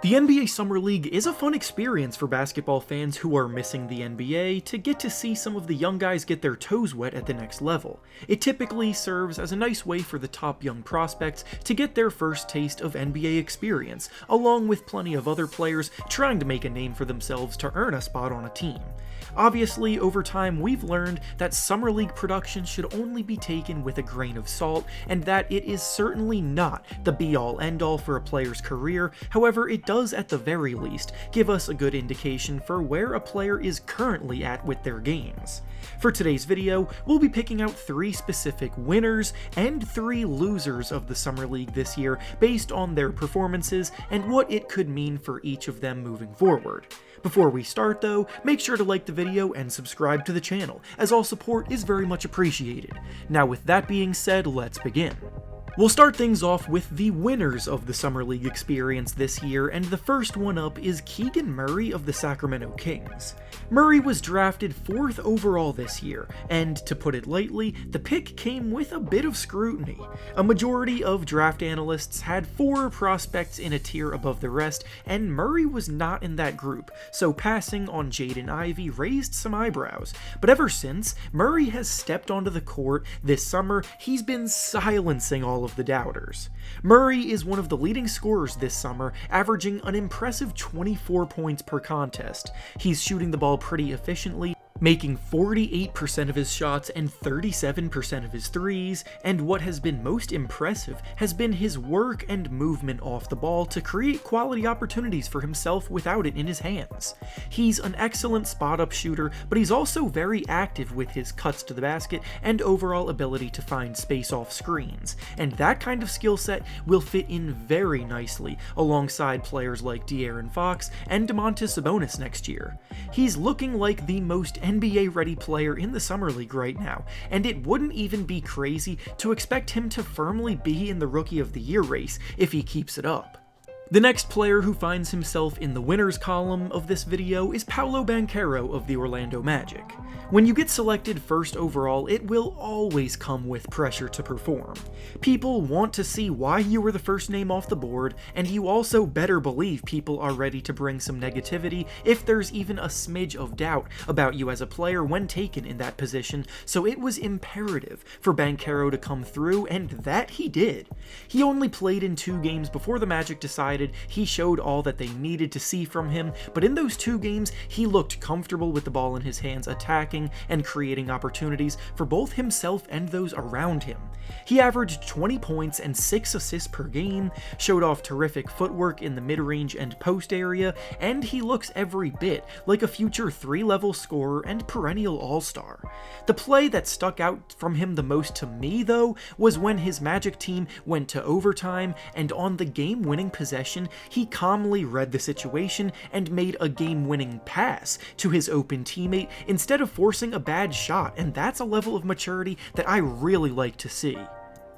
The NBA Summer League is a fun experience for basketball fans who are missing the NBA to get to see some of the young guys get their toes wet at the next level. It typically serves as a nice way for the top young prospects to get their first taste of NBA experience, along with plenty of other players trying to make a name for themselves to earn a spot on a team. Obviously, over time we've learned that Summer League production should only be taken with a grain of salt, and that it is certainly not the be-all end-all for a player's career. However, it does at the very least give us a good indication for where a player is currently at with their games. For today's video, we'll be picking out 3 specific winners and 3 losers of the Summer League this year based on their performances and what it could mean for each of them moving forward. Before we start though, make sure to like the video and subscribe to the channel, as all support is very much appreciated. Now with that being said, let's begin. We'll start things off with the winners of the Summer League experience this year, and the first one up is Keegan Murray of the Sacramento Kings. Murray was drafted 4th overall this year, and to put it lightly, the pick came with a bit of scrutiny. A majority of draft analysts had 4 prospects in a tier above the rest, and Murray was not in that group, so passing on Jaden Ivey raised some eyebrows. But ever since, Murray has stepped onto the court this summer, he's been silencing all of the doubters. Murray is one of the leading scorers this summer, averaging an impressive 24 points per contest. He's shooting the ball pretty efficiently, making 48% of his shots and 37% of his threes, and what has been most impressive has been his work and movement off the ball to create quality opportunities for himself without it in his hands. He's an excellent spot-up shooter, but he's also very active with his cuts to the basket and overall ability to find space off screens, and that kind of skill set will fit in very nicely alongside players like De'Aaron Fox and Domantas Sabonis next year. He's looking like the most NBA-ready player in the Summer League right now, and it wouldn't even be crazy to expect him to firmly be in the Rookie of the Year race if he keeps it up. The next player who finds himself in the winners column of this video is Paolo Banchero of the Orlando Magic. When you get selected 1st overall, it will always come with pressure to perform. People want to see why you were the first name off the board, and you also better believe people are ready to bring some negativity if there's even a smidge of doubt about you as a player when taken in that position, so it was imperative for Banchero to come through, and that he did. He only played in 2 games before the Magic decided he showed all that they needed to see from him, but in those 2 games, he looked comfortable with the ball in his hands, attacking and creating opportunities for both himself and those around him. He averaged 20 points and 6 assists per game, showed off terrific footwork in the mid-range and post area, and he looks every bit like a future 3-level scorer and perennial all-star. The play that stuck out from him the most to me, though, was when his Magic team went to overtime, and on the game-winning possession, he calmly read the situation and made a game-winning pass to his open teammate instead of forcing a bad shot, and that's a level of maturity that I really like to see.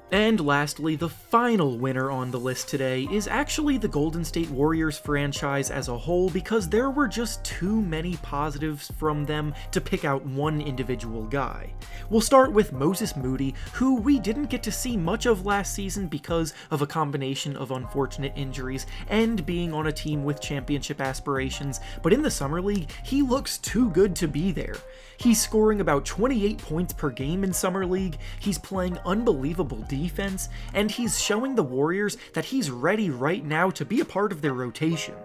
And lastly, the final winner on the list today is actually the Golden State Warriors franchise as a whole, because there were just too many positives from them to pick out one individual guy. We'll start with Moses Moody, who we didn't get to see much of last season because of a combination of unfortunate injuries and being on a team with championship aspirations, but in the Summer League, he looks too good to be there. He's scoring about 28 points per game in Summer League, he's playing unbelievable defense, and he's showing the Warriors that he's ready right now to be a part of their rotation.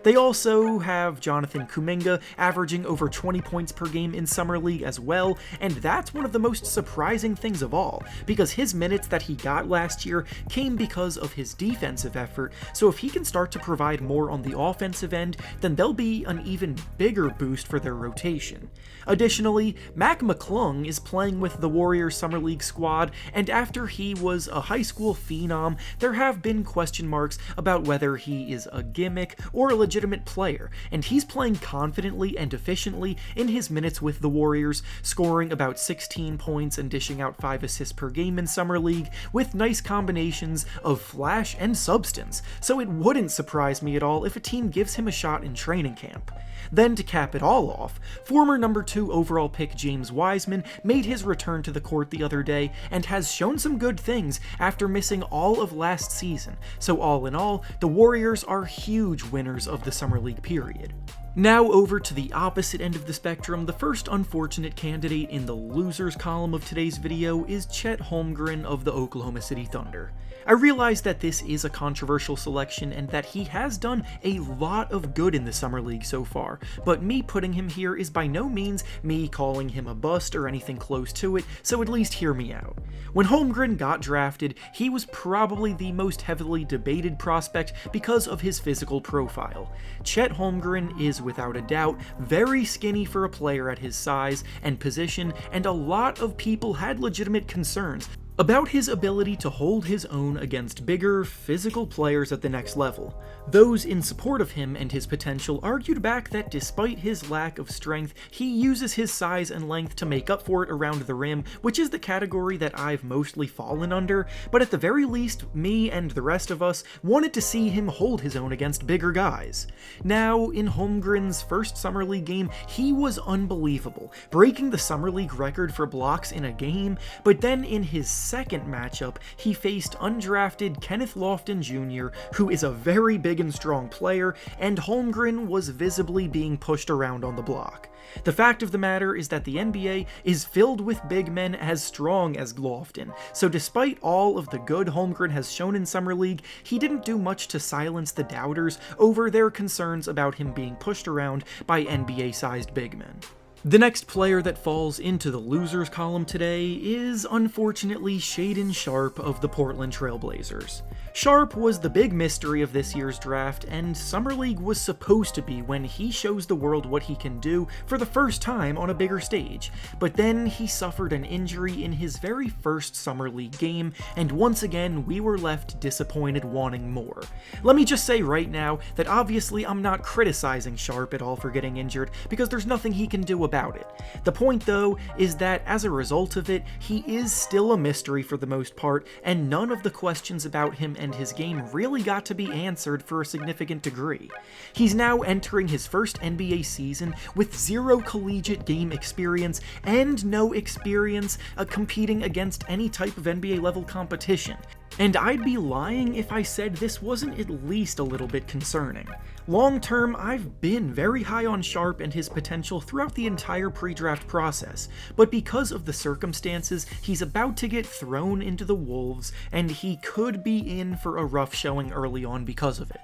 They also have Jonathan Kuminga averaging over 20 points per game in Summer League as well, and that's one of the most surprising things of all, because his minutes that he got last year came because of his defensive effort, so if he can start to provide more on the offensive end, then there'll be an even bigger boost for their rotation. Additionally, Mac McClung is playing with the Warriors Summer League squad, and after he was a high school phenom, there have been question marks about whether he is a gimmick or a legitimate player, and he's playing confidently and efficiently in his minutes with the Warriors, scoring about 16 points and dishing out 5 assists per game in Summer League, with nice combinations of flash and substance, so it wouldn't surprise me at all if a team gives him a shot in training camp. Then to cap it all off, former number 2 overall pick James Wiseman made his return to the court the other day and has shown some good things things after missing all of last season, so all in all, the Warriors are huge winners of the Summer League period. Now over to the opposite end of the spectrum, the first unfortunate candidate in the losers column of today's video is Chet Holmgren of the Oklahoma City Thunder. I realize that this is a controversial selection and that he has done a lot of good in the Summer League so far, but me putting him here is by no means me calling him a bust or anything close to it, so at least hear me out. When Holmgren got drafted, he was probably the most heavily debated prospect because of his physical profile. Chet Holmgren is without a doubt very skinny for a player at his size and position, and a lot of people had legitimate concerns about his ability to hold his own against bigger, physical players at the next level. Those in support of him and his potential argued back that despite his lack of strength, he uses his size and length to make up for it around the rim, which is the category that I've mostly fallen under, but at the very least, me and the rest of us wanted to see him hold his own against bigger guys. Now, in Holmgren's first Summer League game, he was unbelievable, breaking the Summer League record for blocks in a game, but then in his second matchup, he faced undrafted Kenneth Lofton Jr., who is a very big and strong player, and Holmgren was visibly being pushed around on the block. The fact of the matter is that the NBA is filled with big men as strong as Lofton, so despite all of the good Holmgren has shown in Summer League, he didn't do much to silence the doubters over their concerns about him being pushed around by NBA-sized big men. The next player that falls into the losers column today is, unfortunately, Shaedon Sharpe of the Portland Trail Blazers. Sharpe was the big mystery of this year's draft, and Summer League was supposed to be when he shows the world what he can do for the first time on a bigger stage, but then he suffered an injury in his very first Summer League game, and once again we were left disappointed wanting more. Let me just say right now that obviously I'm not criticizing Sharpe at all for getting injured, because there's nothing he can do about it. The point though is that as a result of it, he is still a mystery for the most part, and none of the questions about him and his game really got to be answered for a significant degree. He's now entering his first NBA season with zero collegiate game experience and no experience competing against any type of NBA level competition. And I'd be lying if I said this wasn't at least a little bit concerning. Long term, I've been very high on Sharpe and his potential throughout the entire pre-draft process, but because of the circumstances, he's about to get thrown into the Wolves, and he could be in for a rough showing early on because of it.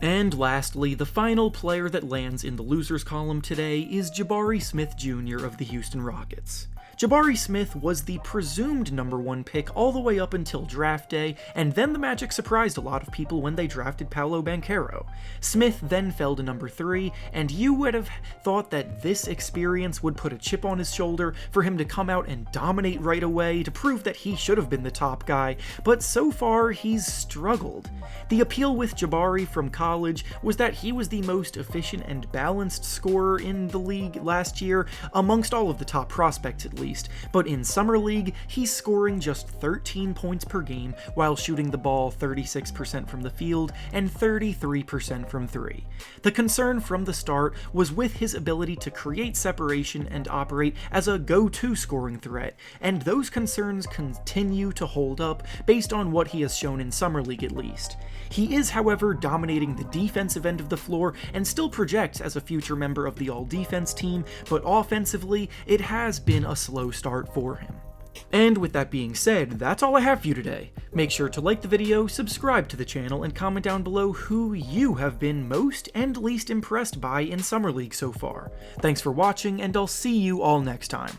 And lastly, the final player that lands in the losers column today is Jabari Smith Jr. of the Houston Rockets. Jabari Smith was the presumed #1 pick all the way up until draft day, and then the Magic surprised a lot of people when they drafted Paolo Banchero. Smith then fell to #3, and you would have thought that this experience would put a chip on his shoulder for him to come out and dominate right away to prove that he should have been the top guy, but so far he's struggled. The appeal with Jabari from college was that he was the most efficient and balanced scorer in the league last year, amongst all of the top prospects at least. But in Summer League, he's scoring just 13 points per game while shooting the ball 36% from the field and 33% from 3. The concern from the start was with his ability to create separation and operate as a go-to scoring threat, and those concerns continue to hold up based on what he has shown in Summer League at least. He is, however, dominating the defensive end of the floor and still projects as a future member of the all-defense team, but offensively, it has been a slow start for him. And with that being said, that's all I have for you today. Make sure to like the video, subscribe to the channel, and comment down below who you have been most and least impressed by in Summer League so far. Thanks for watching, and I'll see you all next time.